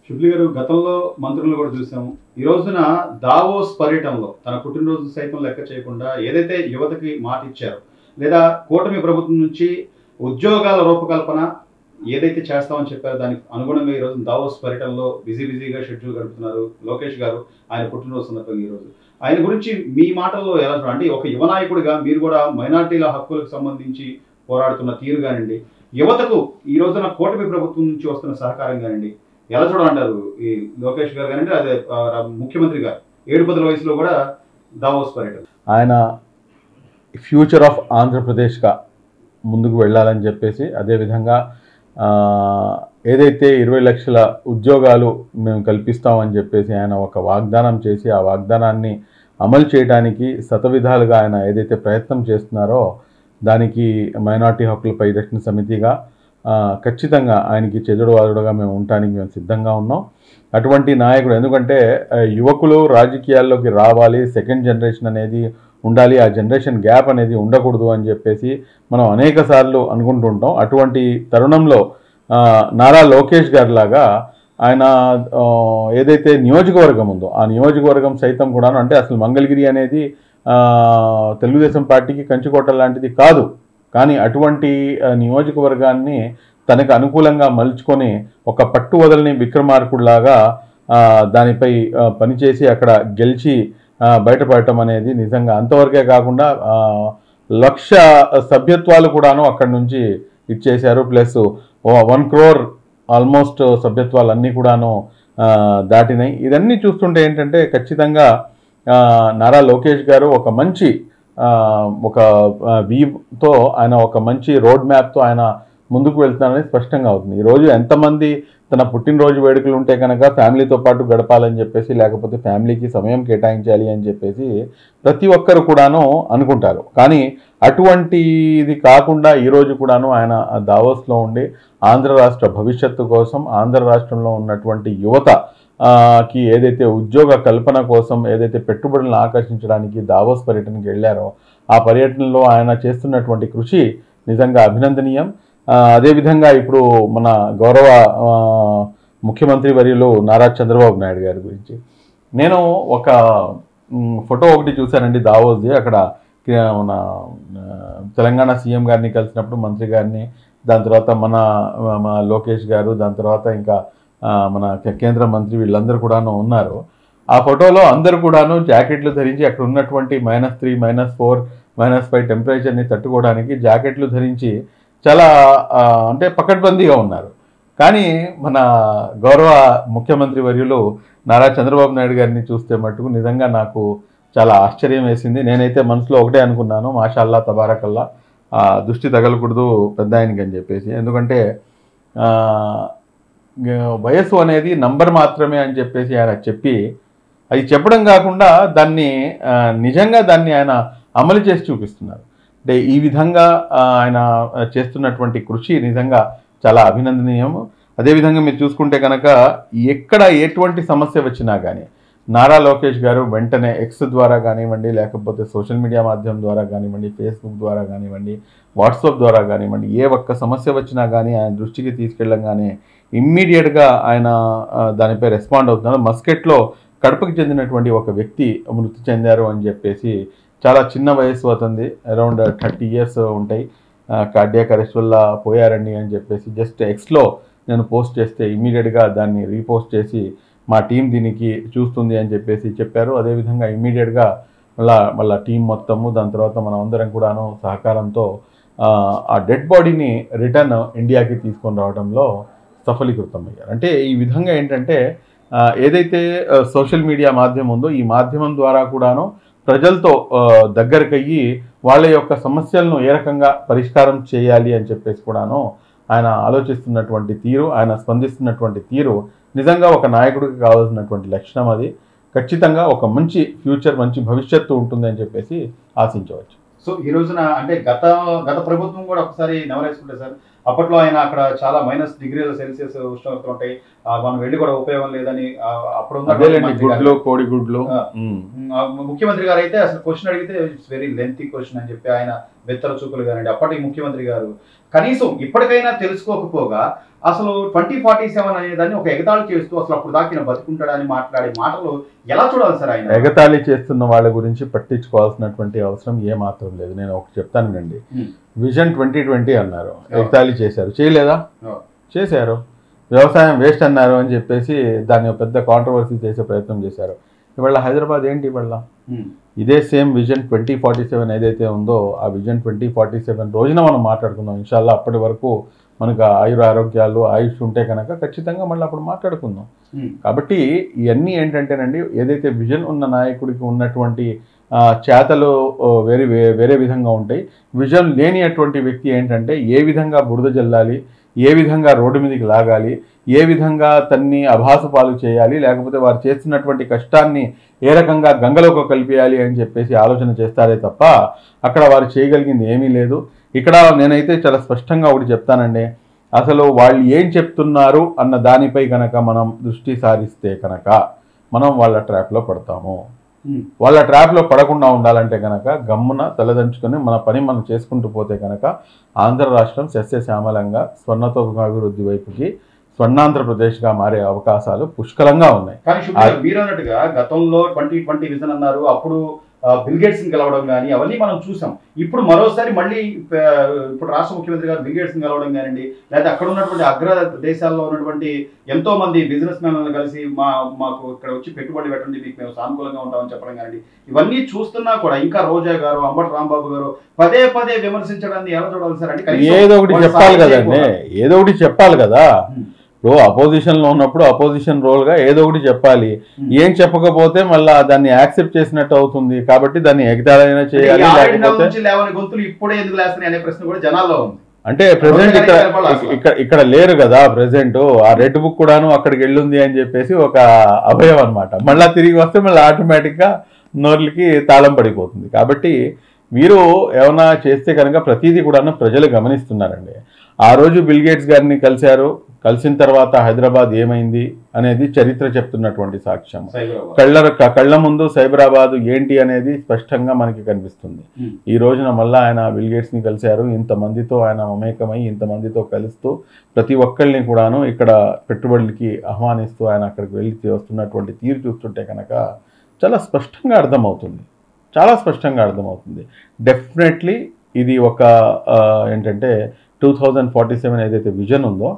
షుబ్లి గారు గతంలో మంత్రులను కూడా చూసాము. ఈ రోజున దావోస్ పర్యటనలో తన పుట్టినరోజు సైతం లెక్క చేయకుండా ఏదైతే యువతకి మాట ఇచ్చారో, లేదా కూటమి ప్రభుత్వం నుంచి ఉద్యోగాల రూపకల్పన ఏదైతే చేస్తామని చెప్పారో దానికి అనుగుణంగా ఈ రోజు దావోస్ పర్యటనలో బిజీగా షెడ్యూల్ గడుపుతున్నారు లోకేష్ గారు. ఆయన పుట్టినరోజు సందర్భంగా ఈ రోజు ఆయన గురించి మీ మాటల్లో ఎలా చూడాలి? అంటే ఒక యువ నాయకుడిగా మీరు కూడా మైనారిటీల హక్కులకు సంబంధించి పోరాడుతున్న తీరు కానివ్వండి, యువతకు ఈ రోజున కూటమి ప్రభుత్వం నుంచి వస్తున్న సహకారం కానివ్వండి, ఎలా చూడాలంటారు? ఈ లోకేష్ గారు కానివ్వండి, అదే ముఖ్యమంత్రి గారు 7-10 వయసులో కూడా దావోస్ పర్యటన. ఆయన ఫ్యూచర్ ఆఫ్ ఆంధ్రప్రదేశ్గా ముందుకు వెళ్ళాలని చెప్పేసి, అదేవిధంగా ఏదైతే 20 లక్షల ఉద్యోగాలు మేము కల్పిస్తామని చెప్పేసి ఆయన ఒక వాగ్దానం చేసి, ఆ వాగ్దానాన్ని అమలు చేయడానికి శతవిధాలుగా ఆయన ఏదైతే ప్రయత్నం చేస్తున్నారో, దానికి మైనార్టీ హక్కుల పరిరక్షణ సమితిగా ఖచ్చితంగా ఆయనకి చెదురువాదుడుగా మేము ఉండటానికి మేము సిద్ధంగా ఉన్నాం. అటువంటి నాయకుడు, ఎందుకంటే యువకులు రాజకీయాల్లోకి రావాలి, సెకండ్ జనరేషన్ అనేది ఉండాలి, ఆ జనరేషన్ గ్యాప్ అనేది ఉండకూడదు అని చెప్పేసి మనం అనేక సార్లు అనుకుంటుంటాం. అటువంటి తరుణంలో నారా లోకేష్ గారి లాగా ఆయన ఏదైతే నియోజకవర్గం ఉందో ఆ నియోజకవర్గం సైతం కూడా, అంటే అసలు మంగళగిరి అనేది తెలుగుదేశం పార్టీకి కంచుకోట లాంటిది కాదు, కానీ అటువంటి నియోజకవర్గాన్ని తనకు అనుకూలంగా మలుచుకొని ఒక పట్టు వదలని విక్రమార్కుడిలాగా దానిపై పనిచేసి అక్కడ గెలిచి బయటపడటం అనేది నిజంగా అంతవరకే కాకుండా 1,00,000 సభ్యత్వాలు కూడాను అక్కడి నుంచి ఇచ్చేశారు. ప్లస్ 1 crore ఆల్మోస్ట్ సభ్యత్వాలన్నీ కూడాను దాటినాయి. ఇదన్నీ చూస్తుంటే ఏంటంటే ఖచ్చితంగా నారా లోకేష్ గారు ఒక మంచి ఒక వీవ్తో ఆయన ఒక మంచి రోడ్ మ్యాప్తో ఆయన ముందుకు వెళ్తున్నారని స్పష్టంగా అవుతుంది. ఈరోజు ఎంతమంది తన పుట్టినరోజు వేడుకలు ఉంటే కనుక ఫ్యామిలీతో పాటు గడపాలని చెప్పేసి, లేకపోతే ఫ్యామిలీకి సమయం కేటాయించాలి అని చెప్పేసి ప్రతి ఒక్కరు కూడాను అనుకుంటారు. కానీ అటువంటిది కాకుండా ఈరోజు కూడాను ఆయన దావోస్లో ఉండి ఆంధ్ర రాష్ట్ర భవిష్యత్తు కోసం, ఆంధ్ర రాష్ట్రంలో ఉన్నటువంటి యువత కి ఏదైతే ఉద్యోగ కల్పన కోసం, ఏదైతే పెట్టుబడులను ఆకర్షించడానికి దావోస్ పర్యటనకి వెళ్ళారో ఆ పర్యటనలో ఆయన చేస్తున్నటువంటి కృషి నిజంగా అభినందనీయం. అదేవిధంగా ఇప్పుడు మన గౌరవ ముఖ్యమంత్రి వర్యులు నారా చంద్రబాబు నాయుడు గారి గురించి నేను ఒక ఫోటో ఒకటి చూశానండి దావోస్ది. అక్కడ మన తెలంగాణ సీఎం గారిని కలిసినప్పుడు మంత్రి గారిని, దాని తర్వాత మన లోకేష్ గారు, దాని తర్వాత ఇంకా మన కేంద్ర మంత్రి వీళ్ళందరూ కూడాను ఉన్నారు. ఆ ఫోటోలో అందరూ కూడాను జాకెట్లు ధరించి అక్కడ ఉన్నటువంటి -3, -4, -5 టెంపరేచర్ని తట్టుకోవడానికి జాకెట్లు ధరించి చాలా అంటే పకడ్బందీగా ఉన్నారు. కానీ మన గౌరవ ముఖ్యమంత్రి వర్యులు నారా చంద్రబాబు నాయుడు గారిని చూస్తే మటుకు నిజంగా నాకు చాలా ఆశ్చర్యం వేసింది. నేనైతే మనసులో ఒకటే అనుకున్నాను, మాషాల్లా తబారకల్లా, దృష్టి తగలకూడదు పెద్ద ఆయనకి అని చెప్పేసి. ఎందుకంటే వయస్సు అనేది నంబర్ మాత్రమే అని చెప్పేసి ఆయన చెప్పి, అది చెప్పడం కాకుండా దాన్ని నిజంగా దాన్ని ఆయన అమలు చేసి చూపిస్తున్నారు. అంటే ఈ విధంగా ఆయన చేస్తున్నటువంటి కృషి నిజంగా చాలా అభినందనీయము. అదేవిధంగా మీరు చూసుకుంటే కనుక ఎక్కడ ఎటువంటి సమస్య వచ్చినా కానీ నారా లోకేష్ గారు వెంటనే ఎక్స్ ద్వారా కానివ్వండి, లేకపోతే సోషల్ మీడియా మాధ్యమం ద్వారా కానివ్వండి, ఫేస్బుక్ ద్వారా కానివ్వండి, వాట్సాప్ ద్వారా కానివ్వండి, ఏ ఒక్క సమస్య వచ్చినా కానీ ఆయన దృష్టికి తీసుకెళ్ళంగానే ఇమ్మీడియట్గా ఆయన దానిపై రెస్పాండ్ అవుతున్నారు. మస్కెట్లో కడపకి చెందినటువంటి ఒక వ్యక్తి మృతి చెందారు అని చెప్పేసి, చాలా చిన్న వయసు అవుతుంది, అరౌండ్ 30 years ఉంటాయి, కార్డియాక్ అరెస్ట్ వల్ల పోయారండి అని చెప్పేసి జస్ట్ ఎక్స్లో నేను పోస్ట్ చేస్తే ఇమ్మీడియట్గా దాన్ని రీపోస్ట్ చేసి మా టీం దీనికి చూస్తుంది అని చెప్పేసి చెప్పారు. అదేవిధంగా ఇమ్మీడియట్గా మళ్ళీ టీం మొత్తము, దాని తర్వాత మనం అందరం కూడాను సహకారంతో ఆ డెడ్ బాడీని రిటర్న్ ఇండియాకి తీసుకొని రావడంలో సఫలీకృతమయ్యారు. అంటే ఈ విధంగా ఏంటంటే ఏదైతే సోషల్ మీడియా మాధ్యమం ఉందో ఈ మాధ్యమం ద్వారా కూడాను ప్రజలతో దగ్గరకయ్యి వాళ్ళ యొక్క సమస్యలను ఏ రకంగా పరిష్కారం చేయాలి అని చెప్పేసి కూడాను ఆయన ఆలోచిస్తున్నటువంటి తీరు, ఆయన స్పందిస్తున్నటువంటి తీరు నిజంగా ఒక నాయకుడికి కావాల్సినటువంటి లక్షణం. అది ఖచ్చితంగా ఒక మంచి ఫ్యూచర్, మంచి భవిష్యత్తు ఉంటుంది అని చెప్పేసి ఆశించవచ్చు. సో ఈ రోజున అంటే గత ప్రభుత్వం కూడా ఒకసారి నెమరేసుకుంటే సార్, అప్పట్లో ఆయన అక్కడ చాలా -°C ఉష్ణోగ్రతలు ఉంటాయి, మనం వెళ్ళి కూడా ఉపయోగం లేదని అప్పుడు కోడిగుడ్లు ముఖ్యమంత్రి గారు అయితే అసలు క్వశ్చన్ అడిగితే ఇట్స్ వెరీ లెంతీ క్వశ్చన్ అని చెప్పి ఆయన బెత్తర చూపులు కానివ్వండి, అప్పటి ముఖ్యమంత్రి గారు కనీసం ఇప్పటికైనా తెలుసుకోకపోగా అసలు 2047 అనే దాన్ని ఒక ఎగతాళి చేస్తూ అసలు అప్పుడు దాకిన బతుకుంటాడని మాట్లాడే మాటలు ఎలా చూడాలి సార్ ఆయన? ఎగతాళి చేస్తున్న వాళ్ళ గురించి పట్టించుకోవాల్సినటువంటి అవసరం ఏమాత్రం లేదు. నేను ఒకటి చెప్తానండి. విజన్ 2020 అన్నారు, ఎగతాళి చేశారు, చేయలేదా? చేశారు. వ్యవసాయం వేస్ట్ అన్నారు అని చెప్పేసి దాన్ని పెద్ద కాంట్రవర్సీ చేసే ప్రయత్నం చేశారు. ఇవాళ హైదరాబాద్ ఏంటి? ఇవాళ ఇదే సేమ్ విజన్ 2047 ఏదైతే ఉందో ఆ విజన్ 2047 రోజున మనం మాట్లాడుకుందాం ఇన్షాల్లా. అప్పటి వరకు మనకు ఆరోగ్యాలు ఆయుష్ ఉంటే కనుక ఖచ్చితంగా మళ్ళీ అప్పుడు మాట్లాడుకుందాం. కాబట్టి ఇవన్నీ ఏంటంటేనండి, ఏదైతే విజన్ ఉన్న నాయకుడికి ఉన్నటువంటి చేతలు వేరే వేరే విధంగా ఉంటాయి. విజన్ లేని అటువంటి వ్యక్తి ఏంటంటే ఏ విధంగా బురద జల్లాలి, ఏ విధంగా రోడ్డు మీదకి లాగాలి, ఏ విధంగా తన్ని అభాసు పాలు చేయాలి, లేకపోతే వారు చేస్తున్నటువంటి కష్టాన్ని ఏ రకంగా గంగలోకి కలిపేయాలి అని చెప్పేసి ఆలోచన చేస్తారే తప్ప అక్కడ వారు చేయగలిగింది ఏమీ లేదు. ఇక్కడ నేనైతే చాలా స్పష్టంగా ఒకటి చెప్తానండి, అసలు వాళ్ళు ఏం చెప్తున్నారు అన్న దానిపై కనుక మనం దృష్టి సారిస్తే కనుక మనం వాళ్ళ ట్రాప్లో పడతాము. వాళ్ళ ట్రాప్లో పడకుండా ఉండాలంటే కనుక గమ్మున తలదంచుకొని మన పని మనం చేసుకుంటూ పోతే కనుక ఆంధ్ర రాష్ట్రం సస్యశ్యామలంగా స్వర్ణతో అభివృద్ధి వైపుకి స్వర్ణాంధ్రప్రదేశ్గా మారే అవకాశాలు పుష్కలంగా ఉన్నాయి. కానీ మీరు అన్నట్టుగా గతంలో 2020 విజన్ అన్నారు, అప్పుడు బిల్ గేట్స్ ని కలవడం కానీ అవన్నీ మనం చూసాం. ఇప్పుడు మరోసారి మళ్ళీ ఇప్పుడు రాష్ట్ర ముఖ్యమంత్రి గారు బిల్ గేట్స్ ని కలవడం కానివ్వండి, లేదా అక్కడ ఉన్నటువంటి అగ్ర దేశాల్లో ఉన్నటువంటి ఎంతో మంది బిజినెస్ మ్యాన్లను కలిసి మాకు ఇక్కడ వచ్చి పెట్టుబడి పెట్టండి, మీకు మేము సానుకూలంగా ఉంటామని చెప్పడం కానివ్వండి, ఇవన్నీ చూస్తున్నా కూడా ఇంకా రోజా గారు, అంబటి రాంబాబు గారు పదే పదే విమర్శించడాన్ని ఎలా చూడాలి సార్? అంటే ఏదో ఒకటి చెప్పాలి కదండి, ఏదో ఒకటి చెప్పాలి కదా. ఇప్పుడు అపోజిషన్లో ఉన్నప్పుడు అపోజిషన్ రోల్గా ఏదో ఒకటి చెప్పాలి. ఏం చెప్పకపోతే మళ్ళీ దాన్ని యాక్సెప్ట్ చేసినట్టు అవుతుంది. కాబట్టి దాన్ని ఎగతాళైనా చేయాలి. అంటే ప్రెసిడెంట్ ఇక్కడ లేరు కదా, ప్రెసిడెంట్ ఆ రెడ్ బుక్ కూడాను అక్కడికి వెళ్ళింది అని చెప్పేసి ఒక అభయం అనమాట. మళ్ళీ తిరిగి వస్తే మళ్ళీ ఆటోమేటిక్గా నోర్లకి తాళం పడిపోతుంది. కాబట్టి మీరు ఏమైనా చేస్తే కనుక ప్రతిదీ కూడా ప్రజలు గమనిస్తున్నారండి. ఆ రోజు బిల్ గేట్స్ గారిని కలిసిన తర్వాత హైదరాబాద్ ఏమైంది అనేది చరిత్ర చెప్తున్నటువంటి సాక్ష్యం. కళ్ళ ముందు సైబరాబాద్ ఏంటి అనేది స్పష్టంగా మనకి కనిపిస్తుంది. ఈ రోజున మళ్ళీ ఆయన బిల్ గేట్స్ ని కలిశారు. ఇంతమందితో ఆయన మమేకమై ఇంతమందితో కలుస్తూ ప్రతి ఒక్కరిని కూడాను ఇక్కడ పెట్టుబడులకి ఆహ్వానిస్తూ ఆయన అక్కడికి వెళ్ళి వస్తున్నటువంటి తీరు చూస్తుంటే కనుక చాలా స్పష్టంగా అర్థమవుతుంది. డెఫినెట్లీ ఇది ఒక ఏంటంటే 2047 ఏదైతే విజన్ ఉందో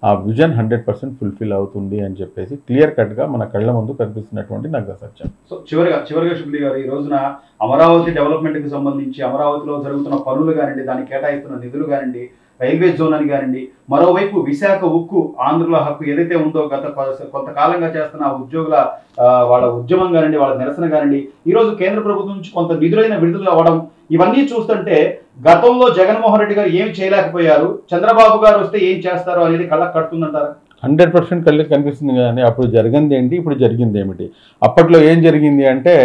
ఆ విజన్ 100% ఫుల్ఫిల్ అవుతుంది అని చెప్పేసి క్లియర్ కట్గా మన కళ్ళ ముందు కనిపిస్తున్నటువంటి నగ్న సత్యం. సో చివరిగా శుభ్లి గారు, ఈ రోజున అమరావతి డెవలప్మెంట్కి సంబంధించి అమరావతిలో జరుగుతున్న పనులు కానివ్వండి, దానికి కేటాయిస్తున్న నిధులు కానివ్వండి, రైల్వే జోన్ అని కానివ్వండి, మరోవైపు విశాఖ ఉక్కు ఆంధ్రుల హక్కు ఏదైతే ఉందో గత కొంతకాలంగా చేస్తున్న ఉద్యోగుల వాళ్ళ ఉద్యమం కానివ్వండి, వాళ్ళ నిరసన కానివ్వండి, ఈరోజు కేంద్ర ప్రభుత్వం నుంచి కొంత నిధులైన విడుదల అవ్వడం, ఇవన్నీ చూస్తుంటే గతంలో జగన్మోహన్ రెడ్డి గారు ఏమి చేయలేకపోయారు, చంద్రబాబు గారు వస్తే ఏం చేస్తారు అనేది కళ్ళకు కడుతుందంటారా? 100% కళ్ళకి కనిపిస్తుంది కదండి. అప్పుడు జరిగింది ఏంటి, ఇప్పుడు జరిగింది ఏమిటి? అప్పట్లో ఏం జరిగింది అంటే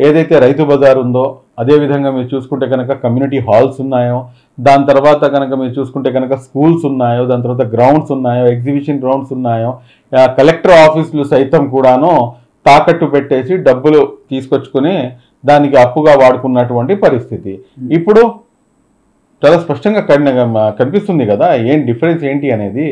ఏదైతే రైతు బజార్ ఉందో అదేవిధంగా మీరు చూసుకుంటే కనుక కమ్యూనిటీ హాల్స్ ఉన్నాయో, దాని తర్వాత కనుక మీరు చూసుకుంటే కనుక స్కూల్స్ ఉన్నాయో, దాని తర్వాత గ్రౌండ్స్ ఉన్నాయో, ఎగ్జిబిషన్ గ్రౌండ్స్ ఉన్నాయో, కలెక్టర్ ఆఫీసులు సైతం కూడాను తాకట్టు పెట్టేసి డబ్బులు తీసుకొచ్చుకొని దానికి అప్పుగా వాడుకున్నటువంటి పరిస్థితి. ఇప్పుడు చాలా స్పష్టంగా కనిపిస్తుంది కదా ఏం డిఫరెన్స్ ఏంటి అనేది.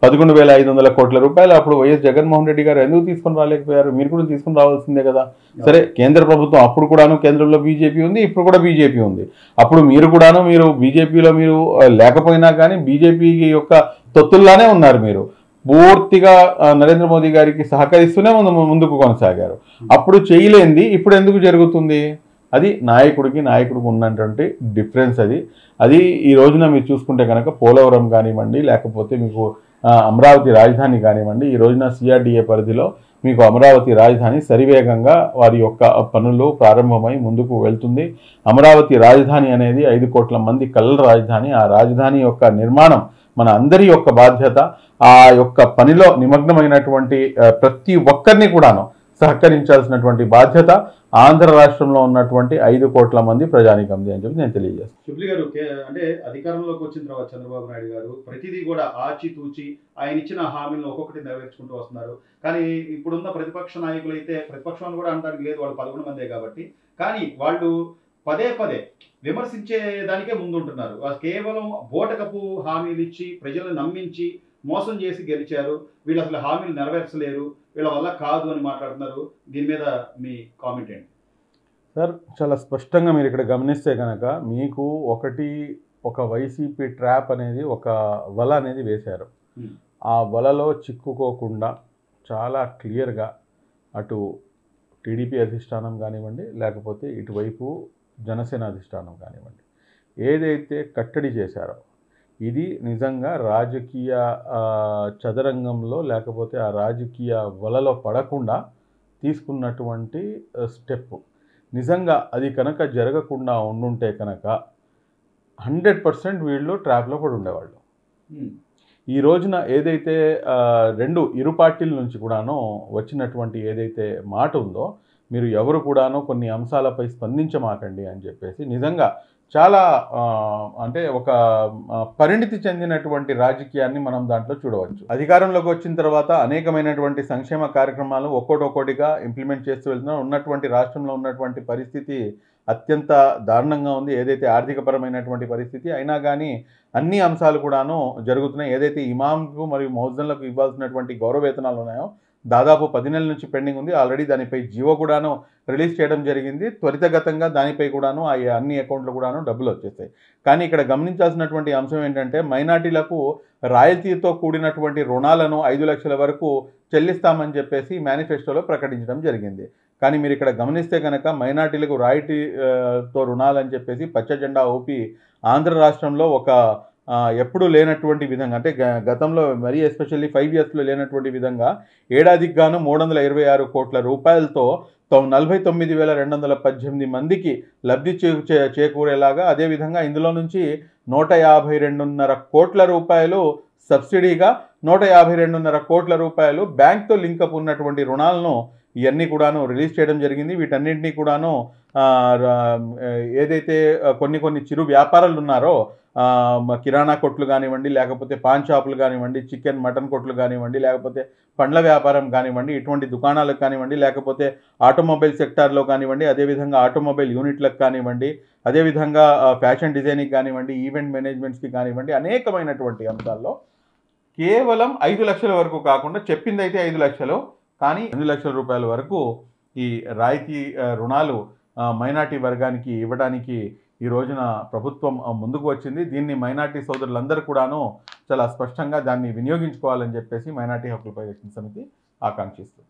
11,500 కోట్ల రూపాయలు అప్పుడు వైఎస్ జగన్మోహన్ రెడ్డి గారు ఎందుకు తీసుకొని రాలేకపోయారు? మీరు కూడా తీసుకొని రావాల్సిందే కదా. సరే, కేంద్ర ప్రభుత్వం అప్పుడు కూడాను కేంద్రంలో బీజేపీ ఉంది, ఇప్పుడు కూడా బీజేపీ ఉంది. అప్పుడు మీరు కూడాను మీరు బీజేపీలో మీరు లేకపోయినా కానీ బీజేపీ యొక్క తొత్తుల్లానే ఉన్నారు. మీరు పూర్తిగా నరేంద్ర మోదీ గారికి సహకరిస్తూనే ముందుకు కొనసాగారు. అప్పుడు చేయలేంది ఇప్పుడు ఎందుకు జరుగుతుంది? అది నాయకుడికి ఉన్నటువంటి డిఫరెన్స్. అది ఈ రోజున మీరు చూసుకుంటే కనుక పోలవరం కానివ్వండి, లేకపోతే మీకు అమరావతి రాజధాని కానివ్వండి, ఈ రోజున సిఆర్డీఏ పరిధిలో మీకు అమరావతి రాజధాని సరివేగంగా వారి యొక్క పనులు ప్రారంభమై ముందుకు వెళ్తుంది. అమరావతి రాజధాని అనేది 5 కోట్ల మంది కళ్ళ రాజధాని. ఆ రాజధాని యొక్క నిర్మాణం మన అందరి యొక్క బాధ్యత. ఆ యొక్క పనిలో నిమగ్నమైనటువంటి ప్రతి ఒక్కరిని కూడాను సహకరించాల్సినటువంటి బాధ్యత ఆంధ్ర రాష్ట్రంలో ఉన్నటువంటి 5 కోట్ల మంది ప్రజానికంది అని చెప్పి నేను తెలియజేస్తాను. శుభ్లి గారు, అంటే అధికారంలోకి వచ్చిన తర్వాత చంద్రబాబు నాయుడు గారు ప్రతిదీ కూడా ఆచితూచి ఆయన ఇచ్చిన హామీలను ఒక్కొక్కటి నెరవేర్చుకుంటూ వస్తున్నారు. కానీ ఇప్పుడున్న ప్రతిపక్ష నాయకులు అయితే, ప్రతిపక్షం కూడా అనడానికి లేదు, వాళ్ళు 11 మందే కాబట్టి, కానీ వాళ్ళు పదే పదే విమర్శించే దానికే ముందుంటున్నారు. కేవలం బూటకపు హామీలు ఇచ్చి ప్రజలను నమ్మించి మోసం చేసి గెలిచారు. వీళ్ళు అసలు హామీలు నెరవేర్చలేరు, వీళ్ళ వల్ల కాదు అని మాట్లాడుతున్నారు. దీని మీద మీ కామెంట్ ఏంటి? సార్, చాలా స్పష్టంగా మీరు ఇక్కడ గమనిస్తే కనుక మీకు ఒక వైసీపీ ట్రాప్ అనేది, ఒక వల అనేది వేశారు. ఆ వలలో చిక్కుకోకుండా చాలా క్లియర్గా అటు టీడీపీ అధిష్టానం కానివ్వండి, లేకపోతే ఇటువైపు జనసేన అధిష్టానం కానివ్వండి, ఏదైతే కట్టడి చేశారో ఇది నిజంగా రాజకీయ చదరంగంలో, లేకపోతే ఆ రాజకీయ వలలో పడకుండా తీసుకున్నటువంటి స్టెప్. నిజంగా అది కనుక జరగకుండా ఉండుంటే కనుక 100% వీళ్ళు ట్రాప్లో పడి ఉండేవాళ్ళు. ఈ రోజున ఏదైతే ఇరు పార్టీల నుంచి కూడాను వచ్చినటువంటి ఏదైతే మాట ఉందో, మీరు ఎవరు కూడాను కొన్ని అంశాలపై స్పందించమాకండి అని చెప్పేసి, నిజంగా చాలా అంటే ఒక పరిణితి చెందినటువంటి రాజకీయాన్ని మనం దాంట్లో చూడవచ్చు. అధికారంలోకి వచ్చిన తర్వాత అనేకమైనటువంటి సంక్షేమ కార్యక్రమాలు ఒక్కోటిగా ఇంప్లిమెంట్ చేస్తూ వెళ్తున్నారు. ఉన్నటువంటి రాష్ట్రంలో ఉన్నటువంటి పరిస్థితి అత్యంత దారుణంగా ఉంది. ఏదైతే ఆర్థికపరమైనటువంటి పరిస్థితి అయినా కానీ అన్ని అంశాలు కూడాను జరుగుతున్నాయి. ఏదైతే ఇమాంకు మరియు మౌజన్లకు ఇవ్వాల్సినటువంటి గౌరవ వేతనాలు ఉన్నాయో దాదాపు 10 నెలల నుంచి పెండింగ్ ఉంది. ఆల్రెడీ దానిపై జీవో కూడాను రిలీజ్ చేయడం జరిగింది. త్వరితగతంగా దానిపై కూడాను ఆ అన్ని అకౌంట్లు కూడాను డబ్బులు వచ్చేస్తాయి. కానీ ఇక్కడ గమనించాల్సినటువంటి అంశం ఏంటంటే, మైనార్టీలకు రాయల్టీతో కూడినటువంటి రుణాలను 5 లక్షల వరకు చెల్లిస్తామని చెప్పేసి మేనిఫెస్టోలో ప్రకటించడం జరిగింది. కానీ మీరు ఇక్కడ గమనిస్తే కనుక మైనార్టీలకు రాయల్టీతో రుణాలని చెప్పేసి పచ్చ జెండా ఊపి ఆంధ్ర రాష్ట్రంలో ఎప్పుడూ లేనటువంటి విధంగా, అంటే గతంలో మరీ ఎస్పెషల్లీ 5 ఇయర్స్లో లేనటువంటి విధంగా ఏడాదికి గాను 326 కోట్ల రూపాయలతో 49,218 మందికి లబ్ధి చేకూరేలాగా, అదేవిధంగా ఇందులో నుంచి 152.5 కోట్ల రూపాయలు సబ్సిడీగా, 152.5 కోట్ల రూపాయలు బ్యాంక్తో లింకప్ ఉన్నటువంటి రుణాలను ఇవన్నీ కూడాను రిలీజ్ చేయడం జరిగింది. వీటన్నింటినీ కూడాను ఏదైతే కొన్ని చిరు వ్యాపారాలు ఉన్నారో, కిరాణా కొట్లు కానివ్వండి, లేకపోతే పాన్ షాపులు కానివ్వండి, చికెన్ మటన్ కొట్లు కానివ్వండి, లేకపోతే పండ్ల వ్యాపారం కానివ్వండి, ఇటువంటి దుకాణాలకు కానివ్వండి, లేకపోతే ఆటోమొబైల్ సెక్టార్లో కానివ్వండి, అదేవిధంగా ఆటోమొబైల్ యూనిట్లకు కానివ్వండి, అదేవిధంగా ఫ్యాషన్ డిజైనింగ్ కానివ్వండి, ఈవెంట్ మేనేజ్మెంట్స్కి కానివ్వండి, అనేకమైనటువంటి అంశాల్లో కేవలం 5 లక్షల వరకు కాకుండా, చెప్పింది అయితే 5 లక్షలు, కానీ 8 లక్షల రూపాయల వరకు ఈ రాయితీ రుణాలు మైనార్టీ వర్గానికి ఇవ్వడానికి ఈ రోజున ప్రభుత్వం ముందుకు వచ్చింది. దీన్ని మైనార్టీ సోదరులందరూ కూడాను చాలా స్పష్టంగా దాన్ని వినియోగించుకోవాలని చెప్పేసి మైనార్టీ హక్కుల పరిరక్షణ సమితి ఆకాంక్షిస్తుంది.